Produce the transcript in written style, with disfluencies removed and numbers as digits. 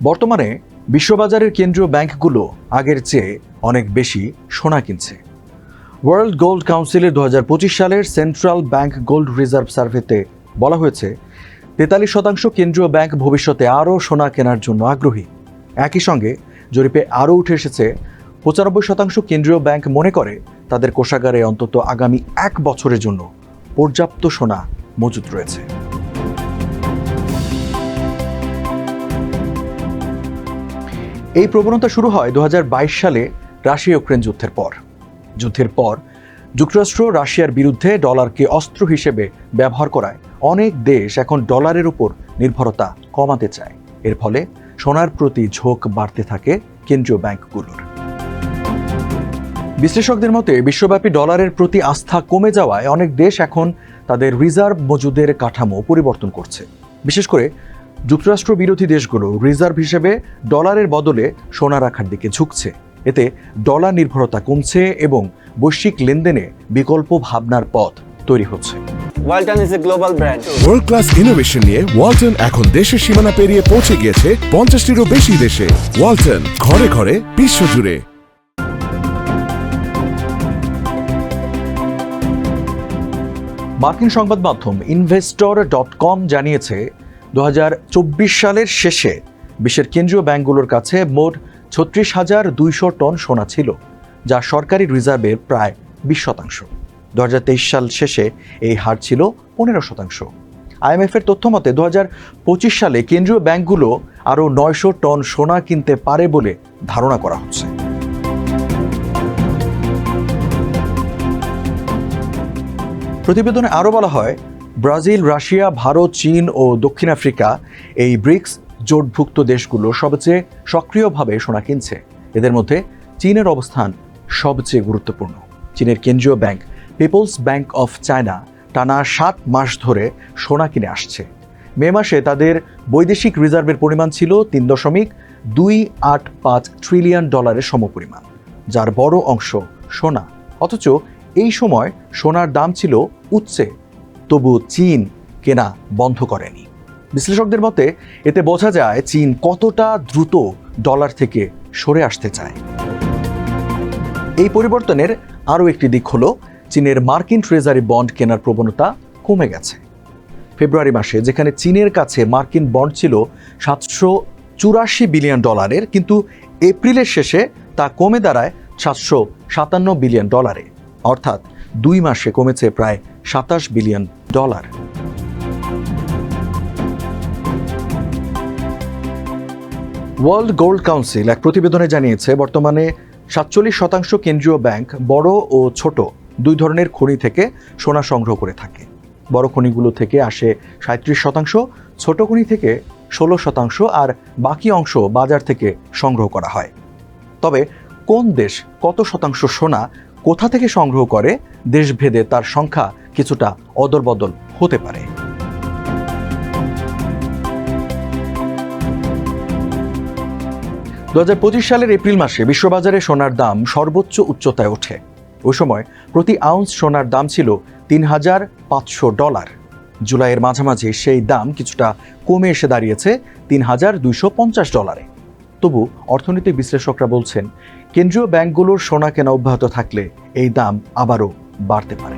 বর্তমানে বিশ্ববাজারের কেন্দ্রীয় ব্যাংকগুলো আগের চেয়ে অনেক বেশি সোনা কিনছে। ওয়ার্ল্ড গোল্ড কাউন্সিলের 2025 সালের সেন্ট্রাল ব্যাংক গোল্ড রিজার্ভ সার্ভেতে বলা হয়েছে 43% কেন্দ্রীয় ব্যাংক ভবিষ্যতে আরও সোনা কেনার জন্য আগ্রহী। একই সঙ্গে জরিপে আরও উঠে এসেছে 95% কেন্দ্রীয় ব্যাংক মনে করে তাদের কোষাগারে অন্তত আগামী 1 বছরের জন্য পর্যাপ্ত সোনা মজুত রয়েছে। এই প্রবণতা শুরু হয় 2022 সালে রাশিয়া ইউক্রেন যুদ্ধের পর যুক্তরাষ্ট্র রাশিয়ার বিরুদ্ধে ডলারকে অস্ত্র হিসেবে ব্যবহার করায় অনেক দেশ এখন ডলারের উপর নির্ভরতা কমাতে চায়। এর ফলে সোনার প্রতি ঝোঁক বাড়তে থাকে কেন্দ্রীয় ব্যাংকগুলোর। বিশ্লেষকদের মতে বিশ্বব্যাপী ডলারের প্রতি আস্থা কমে যাওয়ায় অনেক দেশ এখন তাদের রিজার্ভ মজুদের কাঠামো পরিবর্তন করছে। বিশেষ করে যুক্তরাষ্ট্র বিরোধী দেশগুলো রিজার্ভ হিসেবে ডলারের বদলে সোনা রাখার দিকে ঝুঁকছে। এতে ডলার নির্ভরতা কমছে এবং বৈশ্বিক লেনদেনে বিকল্প ভাবনার পথ তৈরি হচ্ছে। Walton is a global brand. World class innovation নিয়ে ওয়ালটন এখন দেশের সীমানা পেরিয়ে পৌঁছে গিয়েছে 50টিরও বেশি দেশে। ওয়ালটন, ঘরে ঘরে বিশ্বজুড়ে। মার্কিন সংবাদ মাধ্যম investor.com জানিয়েছে 2024 সালের শেষে বিশ্বের কেন্দ্রীয় ব্যাংকগুলোর কাছে মোট 36,200 টন সোনা ছিল, যা সরকারি রিজার্ভের প্রায় 20%। 2023 সাল শেষে এই হার ছিল 15%। IMF-এর তথ্য মতে 2025 সালে কেন্দ্রীয় ব্যাংকগুলো আরও 900 টন সোনা কিনতে পারে বলে ধারণা করা হচ্ছে। প্রতিবেদনে আরও বলা হয়, ব্রাজিল, রাশিয়া, ভারত, চীন ও দক্ষিণ আফ্রিকা এই ব্রিক্স জোটভুক্ত দেশগুলো সবচেয়ে সক্রিয়ভাবে সোনা কিনছে। এদের মধ্যে চীনের অবস্থান সবচেয়ে গুরুত্বপূর্ণ। চীনের কেন্দ্রীয় bank People's Bank of China টানা 7 মাস ধরে সোনা কিনে আসছে। মে মাসে তাদের বৈদেশিক রিজার্ভের পরিমাণ ছিল $3.285 ট্রিলিয়ন সমপরিমাণ, যার বড় অংশ সোনা। অথচ এই সময় সোনার দাম ছিল উচ্চে, তবু চীন কেনা বন্ধ করেনি। বিশ্লেষকদের মতে এতে বোঝা যায় চীন কতটা দ্রুত ডলার থেকে সরে আসতে চায়। এই পরিবর্তনের আরও একটি দিক হলো চীনের মার্কিন ট্রেজারি বন্ড কেনার প্রবণতা কমে গেছে। ফেব্রুয়ারি মাসে যেখানে চীনের কাছে মার্কিন বন্ড ছিল $784 বিলিয়ন, কিন্তু এপ্রিলের শেষে তা কমে দাঁড়ায় $757 বিলিয়ন। অর্থাৎ 2 মাসে কমেছে প্রায় $27 বিলিয়ন। ওয়ার্ল্ড গোল্ড কাউন্সিল এক প্রতিবেদনে জানিয়েছে বর্তমানে 47% কেন্দ্রীয় ব্যাংক বড় ও ছোট 2 ধরনের খনি থেকে সোনা সংগ্রহ করে থাকে। বড় খনিগুলো থেকে আসে 37%, ছোট খনি থেকে 16%, আর বাকি অংশ বাজার থেকে সংগ্রহ করা হয়। তবে কোন দেশ কত শতাংশ সোনা কোথা থেকে সংগ্রহ করে দেশভেদে তার সংখ্যা কিছুটা অদলবদল হতে পারে। 2025 সালের এপ্রিল মাসে বিশ্ববাজারে সোনার দাম সর্বোচ্চ উচ্চতায় ওঠে। ওই সময় প্রতি আউন্স সোনার দাম ছিল $3,500। জুলাইয়ের মাঝামাঝি সেই দাম কিছুটা কমে এসে দাঁড়িয়েছে $3,250। তবু অর্থনৈতিক বিশ্লেষকরা বলছেন কেন্দ্রীয় ব্যাংকগুলোর সোনা কেনা অব্যাহত থাকলে এই দাম আবারও বাড়তে পারে।